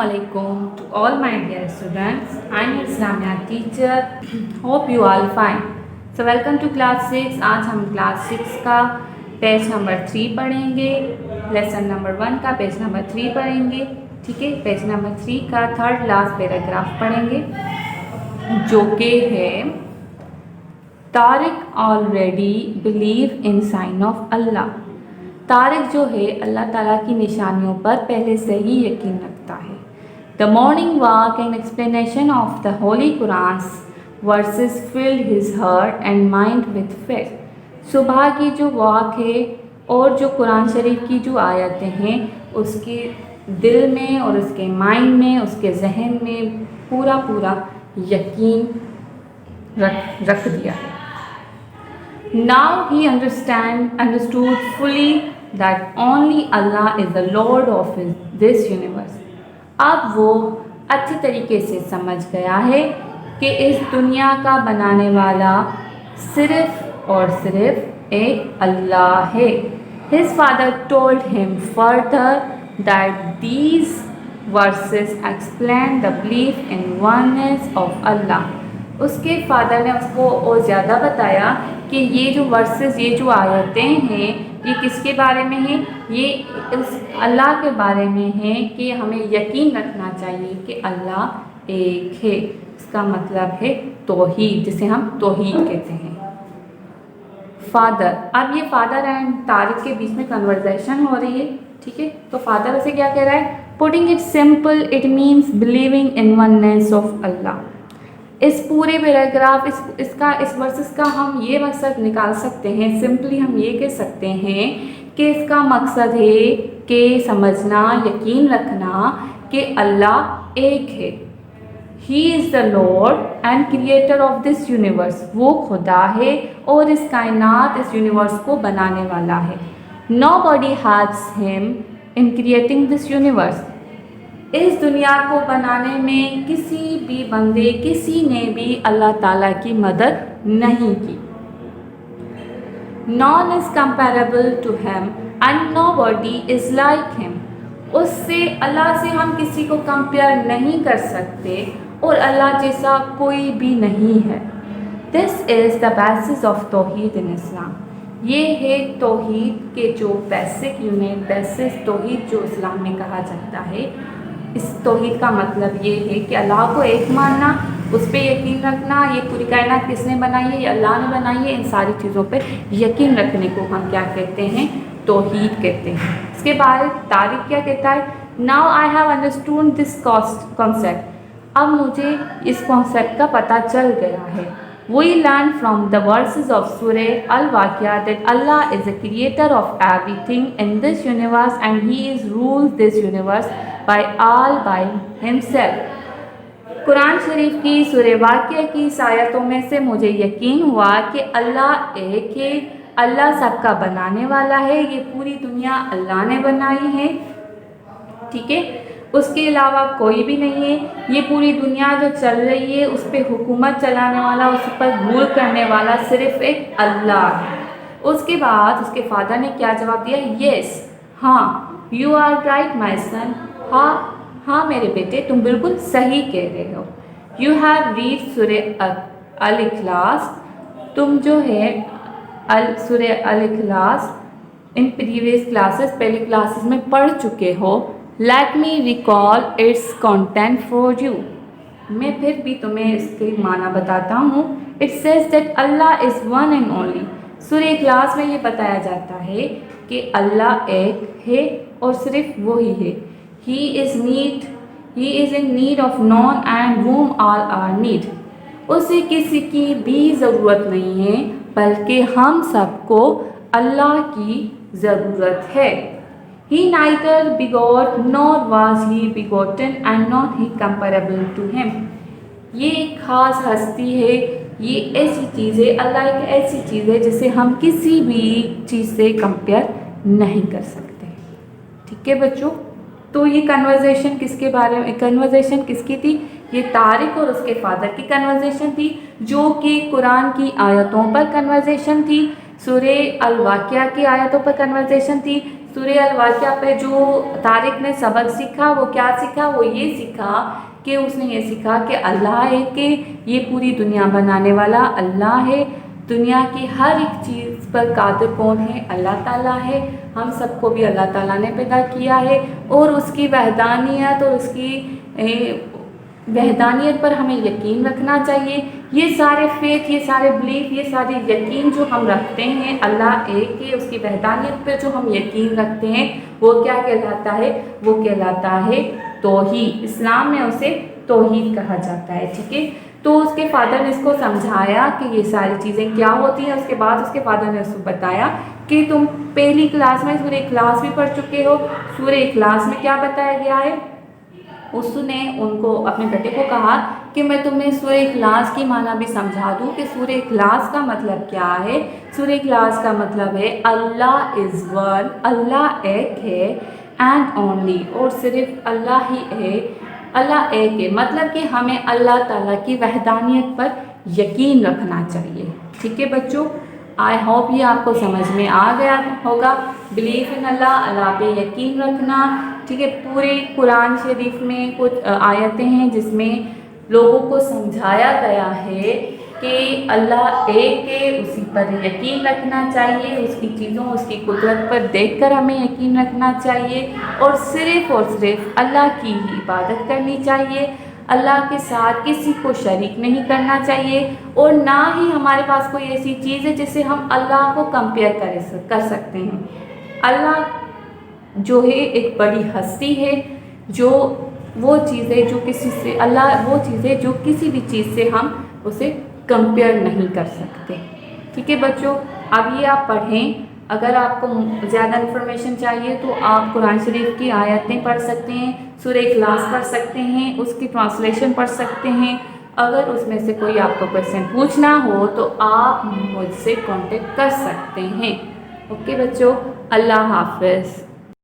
Assalamualaikum to all my dear students. I am your Islamia teacher. Hope you all fine. So welcome to class 6. आज हम class 6 का page number 3 पढ़ेंगे. Lesson number 1 का page number 3 पढ़ेंगे. ठीक है, page number 3 का third last paragraph पढ़ेंगे जो कि है Tariq already believe in sign of Allah. Tariq जो है अल्लाह ताला की निशानियों पर पहले से ही यकीन रखता है. The morning walk and explanation of the holy Quran's verses filled his heart and mind with faith. सुबह की जो वॉक है और जो कुरान शरीफ की जो आयतें हैं उसके दिल में और उसके माइंड में, उसके जहन में पूरा यकीन रख दिया है. Now he understood fully that only Allah is the Lord of this universe. अब वो अच्छे तरीके से समझ गया है कि इस दुनिया का बनाने वाला सिर्फ और सिर्फ एक अल्लाह है. His father told him further that these verses explain the belief in oneness of Allah. उसके फादर ने उसको और ज़्यादा बताया कि ये जो वर्सेस, ये जो आयतें हैं, ये किसके बारे में हैं? ये उस अल्लाह के बारे में है कि हमें यकीन रखना चाहिए कि अल्लाह एक है. इसका मतलब है तौहीद, जिसे हम तौहीद कहते हैं. फादर, अब ये फादर एंड तारिक के बीच में कन्वर्सेशन हो रही है. ठीक है, तो फादर उसे क्या कह रहा है? Putting it simple, it means believing in oneness of Allah. इस पूरे पैराग्राफ इस वर्सेस का हम ये मकसद निकाल सकते हैं. सिंपली हम ये कह सकते हैं कि इसका मकसद है कि समझना, यकीन रखना कि अल्लाह एक है. He is the Lord and creator of this universe. वो खुदा है और इस कायनात, इस यूनिवर्स को बनाने वाला है. Nobody has him in creating this universe. इस दुनिया को बनाने में किसी भी बंदे, किसी ने भी अल्लाह ताला की मदद नहीं की. None is comparable to him and nobody is like him. उससे, अल्लाह से हम किसी को कंपेयर नहीं कर सकते और अल्लाह जैसा कोई भी नहीं है. This is the basis of tawhid in इस्लाम. ये है तौहीद के जो बेसिक यूनिट, बेसिस तौहीद जो इस्लाम में कहा जाता है. इस तौहीद का मतलब ये है कि अल्लाह को एक मानना, उस पर यकीन रखना. ये पूरी कायनात किसने बनाई है? ये अल्लाह ने बनाई है. इन सारी चीज़ों पर यकीन रखने को हम क्या कहते हैं? तौहीद कहते हैं. इसके बाद तारिक क्या कहता है? Now I have understood this concept. अब मुझे इस कॉन्सेप्ट का पता चल गया है. We learn from the verses of Surah Al-Waqiah that Allah is the creator of everything in this universe and He is rules this universe by all by Himself. Quran शरीफ की सूरह वाक़िया की इस आयतों में से मुझे यकीन हुआ कि अल्लाह एक है, अल्लाह सबका बनाने वाला है. ये पूरी दुनिया अल्लाह ने बनाई है. ठीक है, उसके अलावा कोई भी नहीं है. ये पूरी दुनिया जो चल रही है उस पर हुकूमत चलाने वाला, उस पर रूल करने वाला सिर्फ एक अल्लाह है. उसके बाद उसके फादर ने क्या जवाब दिया? येस, हाँ, यू आर राइट माई सन. हाँ मेरे बेटे, तुम बिल्कुल सही कह रहे हो. यू हैव रीड सूरह अल इखलास. तुम जो है सूरह अल इखलास इन प्रीवियस क्लासेस, पहले क्लासेस में पढ़ चुके हो. Let me recall its content for you. मैं फिर भी तुम्हें इसके माना बताता हूँ. It says that Allah is one and only. सूरह इखलास में ये बताया जाता है कि अल्लाह एक है और सिर्फ वही है. He is in need of none and whom all are need. उसे किसी की भी ज़रूरत नहीं है बल्कि हम सबको अल्लाह की ज़रूरत है. He neither begot nor was he begotten and not he comparable to him. ये एक ख़ास हस्ती है, ये ऐसी चीज़ है, अल्लाह एक ऐसी चीज़ है जिसे हम किसी भी चीज़ से कंपेयर नहीं कर सकते. ठीक है बच्चों, तो ये कन्वर्सेशन किसके बारे में, कन्वर्सेशन किसकी थी? ये तारिक और उसके फादर की कन्वर्सेशन थी, जो कि कुरान की आयतों पर कन्वर्सेशन थी, सूरह अल वाक़िया की आयतों पर कन्वर्सेशन थी, سورہ الواقعہ پہ جو طارق نے سبق سیکھا وہ کیا سیکھا؟ وہ یہ سیکھا کہ اس نے یہ سیکھا کہ اللہ ہے، کہ یہ پوری دنیا بنانے والا اللہ ہے، دنیا کی ہر ایک چیز پر قادر کون ہے؟ اللہ تعالیٰ ہے، ہم سب کو بھی اللہ تعالیٰ نے پیدا کیا ہے، اور اس کی وحدانیت اور اس کی وحدانیت پر ہمیں یقین رکھنا چاہیے۔ یہ سارے فیتھ، یہ سارے بلیف، یہ سارے یقین جو ہم رکھتے ہیں اللہ ایک ہے، اس کی وحدانیت پر جو ہم یقین رکھتے ہیں وہ کیا کہلاتا ہے؟ وہ کہلاتا ہے توحید۔ اسلام میں اسے توحید کہا جاتا ہے، ٹھیک ہے۔ تو اس کے فادر نے اس کو سمجھایا کہ یہ ساری چیزیں کیا ہوتی ہیں۔ اس کے بعد اس کے فادر نے اس کو بتایا کہ تم پہلی کلاس میں سورہ اخلاص بھی پڑھ چکے ہو، سورہ اخلاص میں کیا بتایا گیا ہے؟ اس نے ان کو، اپنے بیٹے کو کہا کہ میں تمہیں سورہ اخلاص کی معنی بھی سمجھا دوں کہ سورہ اخلاص کا مطلب کیا ہے۔ سورہ اخلاص کا مطلب ہے اللہ از ون، اللہ ایک ہے، اینڈ اونلی، اور صرف اللہ ہی ہے، اللہ ایک ہے، مطلب کہ ہمیں اللہ تعالیٰ کی وحدانیت پر یقین رکھنا چاہیے، ٹھیک ہے بچوں۔ آئی ہوپ یہ آپ کو سمجھ میں آ گیا ہوگا۔ بلیف ان اللہ، اللہ پہ یقین رکھنا، ٹھیک ہے۔ پورے قرآن شریف میں کچھ آیتیں ہیں جس میں لوگوں کو سمجھایا گیا ہے کہ اللہ ایک ہے، اسی پر یقین رکھنا چاہیے، اس کی چیزوں، اس کی قدرت پر دیکھ کر ہمیں یقین رکھنا چاہیے، اور صرف اللہ کی ہی عبادت کرنی چاہیے، اللہ کے ساتھ کسی کو شریک نہیں کرنا چاہیے، اور نہ ہی ہمارے پاس کوئی ایسی چیز ہے جس سے ہم اللہ کو کمپیئر کر سکتے ہیں۔ اللہ جو ہے ایک بڑی ہستی ہے، جو وہ چیزیں جو کسی سے، اللہ وہ چیزیں جو کسی بھی چیز سے ہم اسے کمپیئر نہیں کر سکتے، ٹھیک ہے بچوں۔ اب یہ آپ پڑھیں، اگر آپ کو زیادہ انفارمیشن چاہیے تو آپ قرآن شریف کی آیتیں پڑھ سکتے ہیں، سورہ اخلاص پڑھ سکتے ہیں، اس کی ٹرانسلیشن پڑھ سکتے ہیں۔ اگر اس میں سے کوئی آپ کو کویسچن پوچھنا ہو تو آپ مجھ سے کانٹیکٹ کر سکتے ہیں۔ اوکے بچوں، اللہ حافظ۔